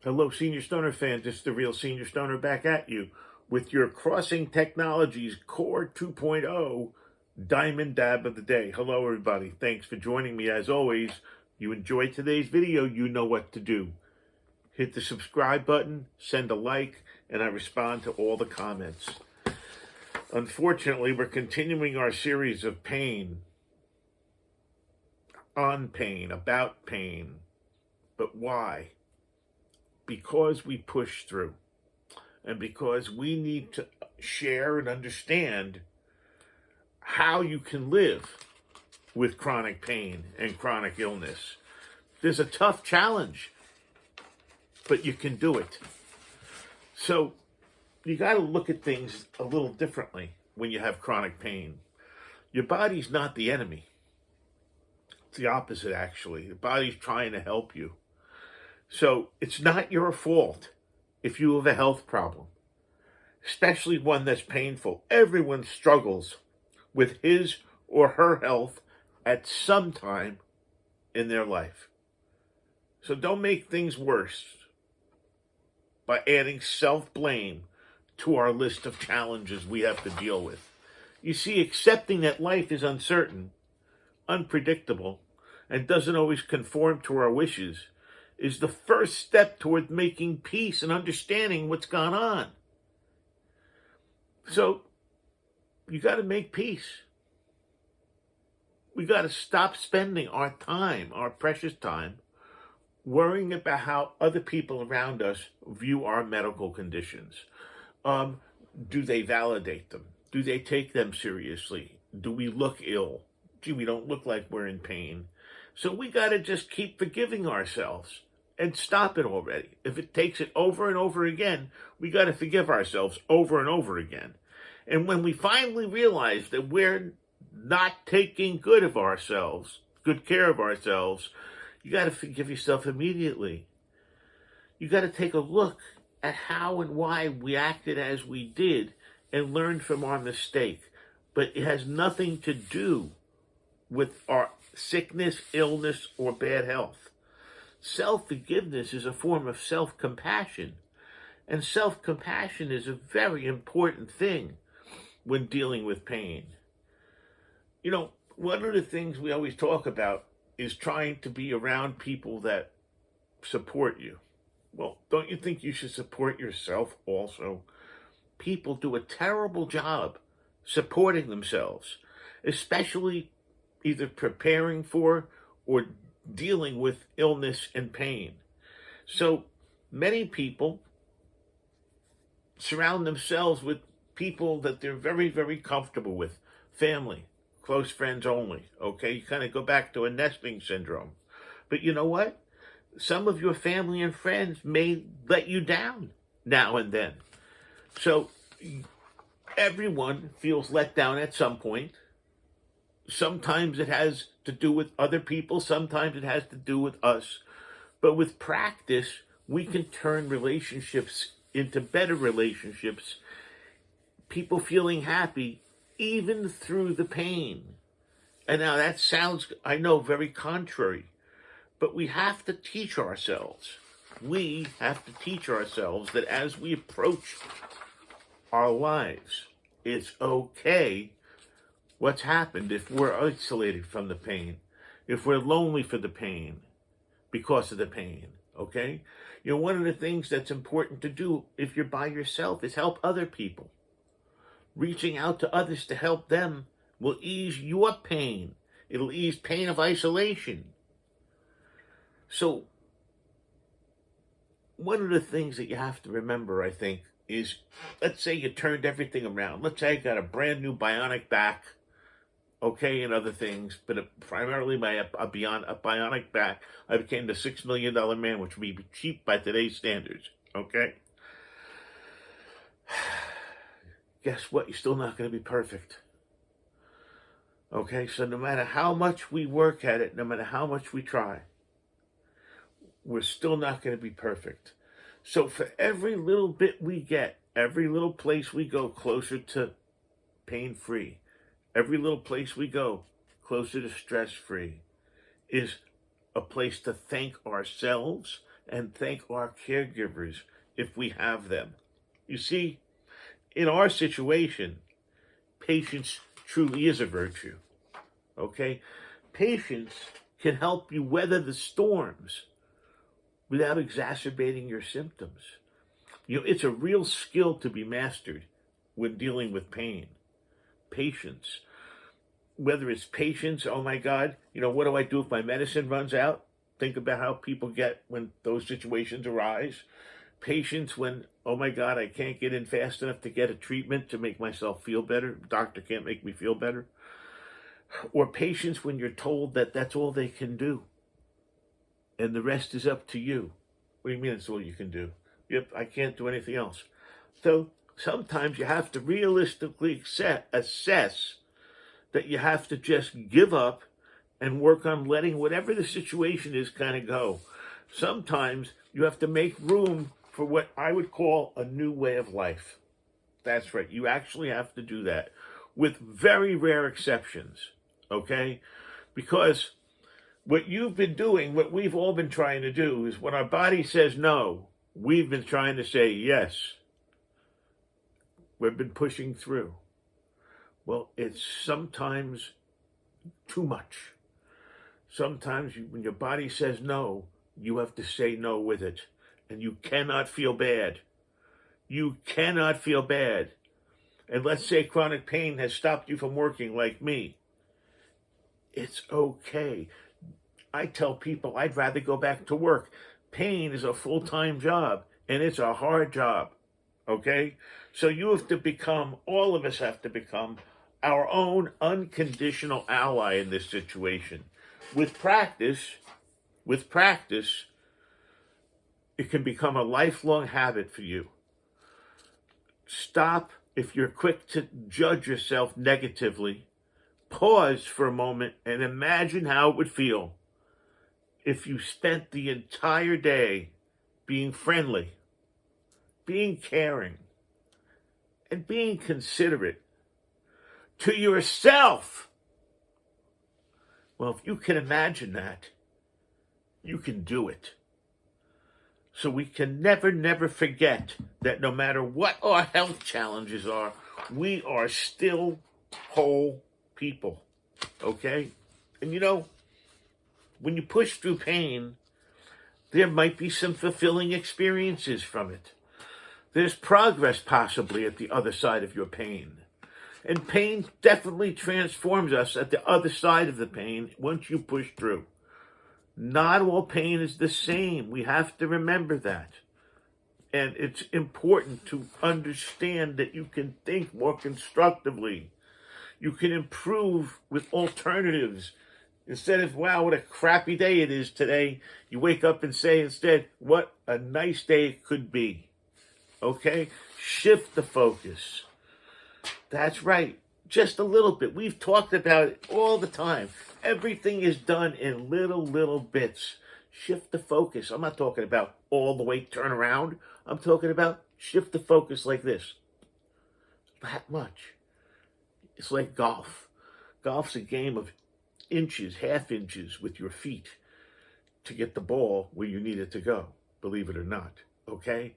Hello, Senior Stoner fan. This is the real Senior Stoner back at you with your Crossing Technologies Core 2.0 Diamond Dab of the Day. Hello, everybody. Thanks for joining me. As always, you enjoyed today's video, you know what to do. Hit the subscribe button, send a like, and I respond to all the comments. Unfortunately, we're continuing our series of pain, on pain, about pain. But why? Because we push through, and because we need to share and understand how you can live with chronic pain and chronic illness. There's a tough challenge, but you can do it. So you got to look at things a little differently when you have chronic pain. Your body's not the enemy. It's the opposite, actually. The body's trying to help you. So it's not your fault if you have a health problem, especially one that's painful. Everyone struggles with his or her health at some time in their life. So don't make things worse by adding self-blame to our list of challenges we have to deal with. You see, accepting that life is uncertain, unpredictable, and doesn't always conform to our wishes is the first step toward making peace and understanding what's gone on. So you got to make peace. We got to stop spending our time, our precious time, worrying about how other people around us view our medical conditions. Do they validate them? Do they take them seriously? Do we look ill? Gee, we don't look like we're in pain. So we got to just keep forgiving ourselves and stop it already. If it takes it over and over again, we got to forgive ourselves over and over again. And when we finally realize that we're not taking good care of ourselves, you got to forgive yourself immediately. You got to take a look at how and why we acted as we did and learn from our mistake. But it has nothing to do with our sickness, illness, or bad health. Self-forgiveness is a form of self-compassion. And self-compassion is a very important thing when dealing with pain. You know, one of the things we always talk about is trying to be around people that support you. Well, don't you think you should support yourself also? People do a terrible job supporting themselves, especially either preparing for or dealing with illness and pain. So many people surround themselves with people that they're very, very comfortable with. Family, close friends only, okay? You kind of go back to a nesting syndrome. But you know what? Some of your family and friends may let you down now and then. So everyone feels let down at some point. Sometimes it has to do with other people. Sometimes it has to do with us. But with practice, we can turn relationships into better relationships. People feeling happy even through the pain. And now that sounds, I know, very contrary. But we have to teach ourselves. We have to teach ourselves that as we approach our lives, it's okay what's happened if we're isolated from the pain, if we're lonely for the pain, because of the pain, okay? You know, one of the things that's important to do if you're by yourself is help other people. Reaching out to others to help them will ease your pain. It'll ease pain of isolation. So, one of the things that you have to remember, I think, is, let's say you turned everything around. Let's say I got a brand new bionic back, okay, and other things, but primarily by a bionic back, I became the $6 million man, which would be cheap by today's standards, okay? Guess what? You're still not going to be perfect. Okay, so no matter how much we work at it, no matter how much we try, we're still not going to be perfect. So for every little bit we get, every little place we go closer to pain-free, every little place we go closer to stress-free, is a place to thank ourselves and thank our caregivers if we have them. You see, in our situation, patience truly is a virtue. Okay? Patience can help you weather the storms without exacerbating your symptoms. It's a real skill to be mastered when dealing with pain. Patience. Whether it's patience, oh my God, what do I do if my medicine runs out? Think about how people get when those situations arise. Patience when, oh my God, I can't get in fast enough to get a treatment to make myself feel better. Doctor can't make me feel better. Or patience when you're told that that's all they can do and the rest is up to you. What do you mean it's all you can do? Yep, I can't do anything else. So sometimes you have to realistically assess that you have to just give up and work on letting whatever the situation is kind of go. Sometimes you have to make room for what I would call a new way of life. That's right. You actually have to do that with very rare exceptions, okay? Because what you've been doing, what we've all been trying to do is when our body says no, we've been trying to say yes. We've been pushing through. Well, it's sometimes too much. Sometimes when your body says no, you have to say no with it. And you cannot feel bad. You cannot feel bad. And let's say chronic pain has stopped you from working like me. It's okay. I tell people I'd rather go back to work. Pain is a full-time job, and it's a hard job, okay? So you have to become, all of us have to become, our own unconditional ally in this situation. With practice, it can become a lifelong habit for you. Stop if you're quick to judge yourself negatively. Pause for a moment and imagine how it would feel if you spent the entire day being friendly, being caring, and being considerate to yourself. Well, if you can imagine that, you can do it. So we can never forget that no matter what our health challenges are, we are still whole people, okay? And when you push through pain, there might be some fulfilling experiences from it. There's progress possibly at the other side of your pain. And pain definitely transforms us at the other side of the pain once you push through. Not all pain is the same. We have to remember that. And it's important to understand that you can think more constructively. You can improve with alternatives. Instead of, wow, what a crappy day it is today, you wake up and say instead, what a nice day it could be. Okay? Shift the focus. That's right. Just a little bit. We've talked about it all the time. Everything is done in little bits. Shift the focus. I'm not talking about all the way turn around. I'm talking about shift the focus like this. That much. It's like golf. Golf's a game of inches, half inches with your feet to get the ball where you need it to go, believe it or not, okay?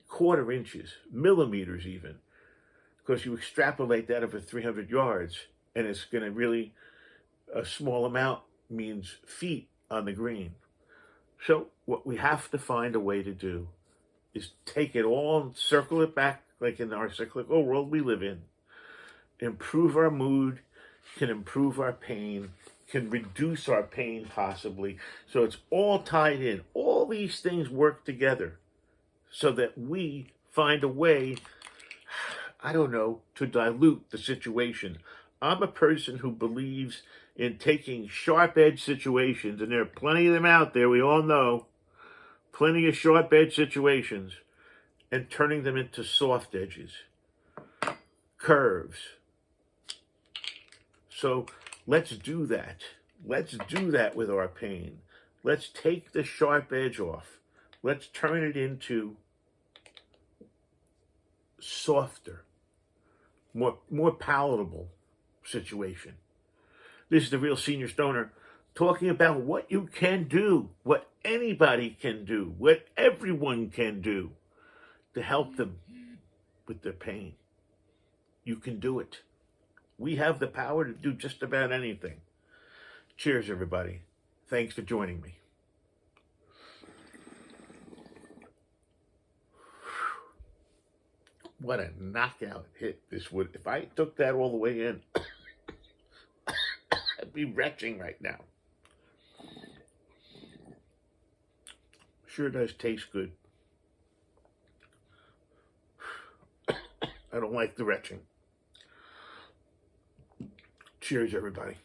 Quarter inches, millimeters even, because you extrapolate that over 300 yards, and it's going to really, a small amount means feet on the green. So what we have to find a way to do is take it all and circle it back like in our cyclical world we live in, improve our mood, can improve our pain, can reduce our pain possibly. So it's all tied in. All these things work together so that we find a way, I don't know, to dilute the situation. I'm a person who believes in taking sharp-edged situations, and there are plenty of them out there, we all know, plenty of sharp-edged situations, and turning them into soft edges, curves. So let's do that. Let's do that with our pain. Let's take the sharp edge off. Let's turn it into softer, more palatable situation. This is the Real Senior Stoner. talking about what you can do, what anybody can do, what everyone can do to help them with their pain. You can do it. We have the power to do just about anything. Cheers, everybody. Thanks for joining me. What a knockout hit this would. If I took that all the way in, I'd be retching right now. Sure does taste good. I don't like the retching. Cheers, everybody.